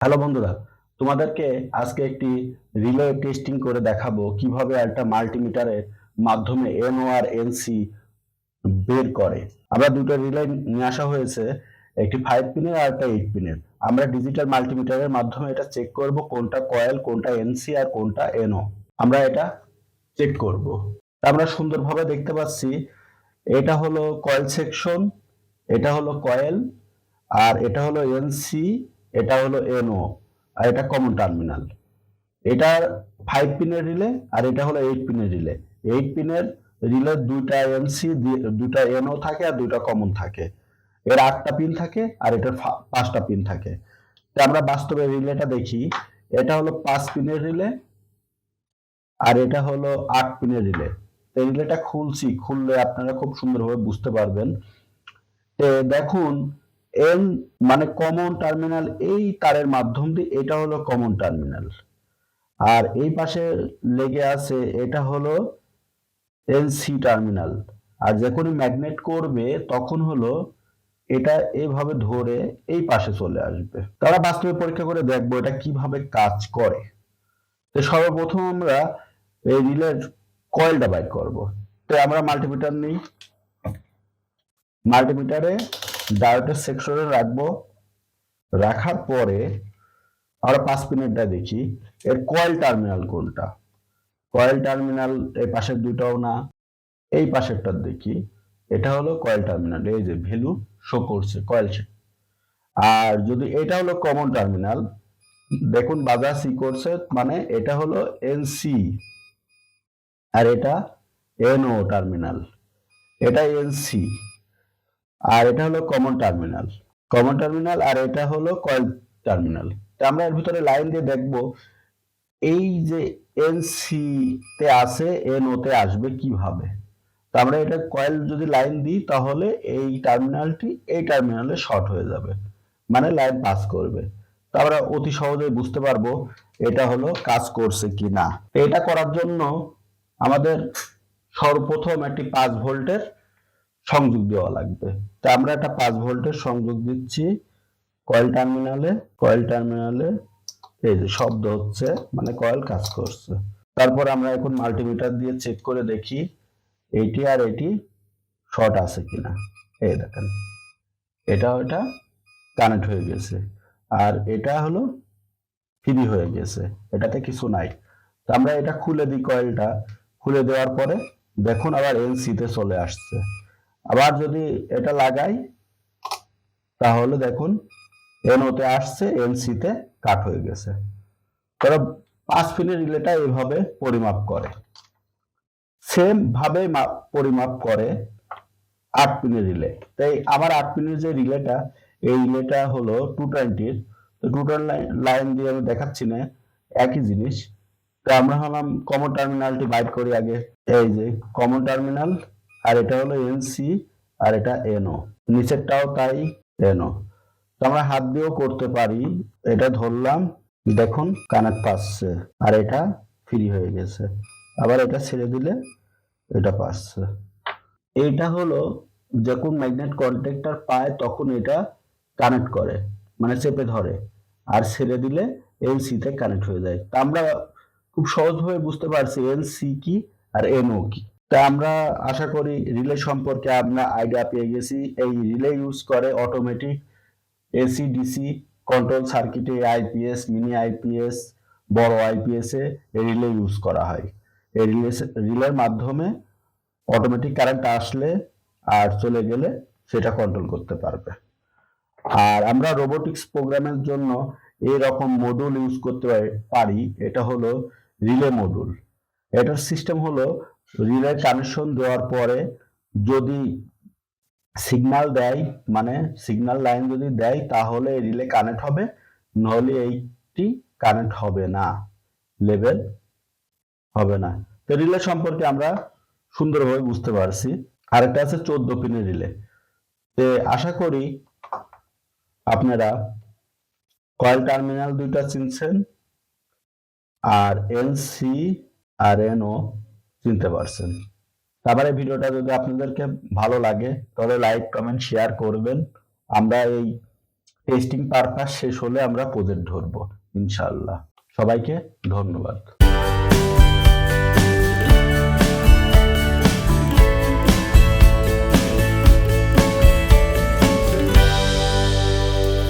Hello বন্ধুরা, তোমাদেরকে আজকে একটি রিলে টেস্টিং করে দেখাবো কিভাবে একটা মাল্টিমিটারের মাধ্যমে এনও আর এনসি বের করে। আমরা দুটো রিলে নিয়ে আসা হয়েছে, একটি 5 পিনের আর একটা 8 পিনের। আমরা ডিজিটাল মাল্টিমিটারের মাধ্যমে এটা চেক করব কোনটা কয়েল, কোনটা এনসি আর কোনটা এনও। আমরা এটা চেক করব। আমরা সুন্দরভাবে দেখতে পাচ্ছি এটা হলো কয়েল সেকশন, এটা হলো কয়েল, আর এটা হলো এনসি, এটা হলো এনও, আর এটা কমন টার্মিনাল। এটা 5 পিনের রিলে আর এটা হলো 8 পিনের রিলে। 8 পিনের রিলে দুইটা এনসি, দুইটা এনও থাকে আর দুইটা কমন থাকে। এর 8টা পিন থাকে আর এটার 5টা পিন থাকে। তো আমরা বাস্তবে রিলেটা দেখি। এটা হলো 5 পিনের রিলে আর এটা হলো 8 পিনের রিলে। তো রিলেটা খুলছি, খুললে আপনারা খুব সুন্দরভাবে বুঝতে পারবেন। দেখুন, এন মানে কমন টার্মিনাল, এই তারের মাধ্যম দিয়ে এটা হলো কমন টার্মিনাল, আর এই পাশে লেগে আছে এটা হলো এনসি টার্মিনাল। আর যখনই ম্যাগনেট করবে তখন হলো এটা এইভাবে ধরে এই পাশে চলে আসবে। তারা বাস্তবে পরীক্ষা করে দেখবো এটা কিভাবে কাজ করে। তো সর্বপ্রথম আমরা এই রিলের কয়েলটা বাইর করব। তো আমরা মাল্টিমিটার নিই, মাল্টিমিটারে ডায়োডের সেকশনে রাখবো। রাখার পরে আমরা 5 পিনেরটা দেখি এর কয়েল টার্মিনাল কোনটা। কয়েল টার্মিনাল এই পাশের দুইটাও না, এই পাশেরটা দেখি, এটা হলো কয়েল টার্মিনাল, এই যে ভ্যালু শো করছে কয়েল। আর যদি এটা হলো কমন টার্মিনাল, দেখুন বাজার সি করছে, মানে এটা হলো এনসি আর এটা এনও টার্মিনাল, এটা এনসি আর এটা হলো কমন টার্মিনাল, কমন টার্মিনাল, আর এটা হলো কয়েল টার্মিনাল। তো আমরা এর ভিতরে লাইন দিয়ে দেখব এই যে এনসি তে আছে এনও তে আসবে কিভাবে। তো আমরা এটা কয়েল যদি লাইন দিই তাহলে এই টার্মিনালটি এই টার্মিনালে শর্ট হয়ে যাবে, মানে লাইন পাস করবে। তো আমরা অতি সহজেই বুঝতে পারবো এটা হলো কাজ করছে কি না। এটা করার জন্য আমাদের সর্বপ্রথম একটি 5 ভোল্টের সংযোগ দেওয়া লাগবে। তো আমরা একটা 5 ভোল্টের সংযোগ দিচ্ছি কয়েল টার্মিনালে। কয়েল টার্মিনালে এই যে শব্দ হচ্ছে, মানে কয়েল কাজ করছে। তারপর আমরা এখন মাল্টিমিটার দিয়ে চেক করে দেখি এইটি আর এটি শর্ট আছে কিনা। এই দেখেন, এটা ওটা কানেক্ট হয়ে গেছে, আর এটা হলো ফ্রি হয়ে গেছে, এটাতে কিছু নাই। তো আমরা এটা খুলে দিই, কয়েলটা খুলে দেওয়ার পরে দেখুন আবার এনসি তে চলে আসছে। আবার যদি এটা লাগাই তাহলে দেখুন এনওতে আসছে, এনসি তে কাট হয়ে গেছে। তারা 5 পিনের রিলেটা এইভাবে পরিমাপ করে। সেম ভাবে পরিমাপ করে 8 পিনের রিলে। তাই আমার 8 পিনের যে রিলেটা, এই রিলেটা হলো 220। তো টোটাল লাইন দিয়ে আমি দেখাচ্ছি না, একই জিনিস। তো আমরা হলাম কমন টার্মিনালটি বাইট করি আগে। এই যে কমন টার্মিনাল, আর এটা হলো এনসি আর এটা এনও, নিচেরটাও তাই এনও। তো আমরা হাত দিয়েও করতে পারি। এটা ধরলাম, দেখুন কানেক্ট পাচ্ছে, আর এটা ফ্রি হয়ে গেছে। আবার এটা ছেড়ে দিলে এটা পাচ্ছে। এইটা হলো যখন ম্যাগনেট কন্ট্যাক্টর পায় তখন এটা কানেক্ট করে, মানে চেপে ধরে, আর ছেড়ে দিলে এনসি তে কানেক্ট হয়ে যায়। তা আমরা খুব সহজভাবে বুঝতে পারছি এনসি কি আর এনও কি। তা আমরা আশা করি রিলে সম্পর্কে আমরা আইডিয়া পেয়ে গেছি। এই রিলে ইউজ করে অটোমেটিক এসি ডিসি কন্ট্রোল সার্কিটে আইপিএস, মিনি আইপিএস, বড় আইপিএস এ রিলে ইউজ করা হয়। এই রিলের মাধ্যমে অটোমেটিক কারেন্ট আসলে আর চলে গেলে সেটা কন্ট্রোল করতে পারবে। আর আমরা রোবোটিক্স প্রোগ্রামের জন্য এরকম মডিউল ইউজ করতে পারি। এটা হলো রিলে মডিউল। এটার সিস্টেম হলো রিলে কানেকশন দেওয়ার পরে যদি সিগন্যাল দেয়, মানে সিগন্যাল লাইন যদি দেয় তাহলে রিলে কানেক্ট হবে, নাহলে এইটি কানেক্ট হবে না, লেভেল হবে না। তো রিলে সম্পর্কে আমরা সুন্দরভাবে বুঝতে পারছি। আরেকটা আছে 14 পিনের রিলে। তো আশা করি আপনারা কয়েল টার্মিনাল দুইটা চিনছেন, আর এনসি আর এনও চিনতে পারছেন। তারপরে এই ভিডিওটা যদি আপনাদেরকে ভালো লাগে তাহলে লাইক, কমেন্ট, শেয়ার করবেন। আমরা এই টেস্টিং পারপাস শেষ হলে আমরা প্রজেক্ট ধরবো ইনশাআল্লাহ। সবাইকে ধন্যবাদ।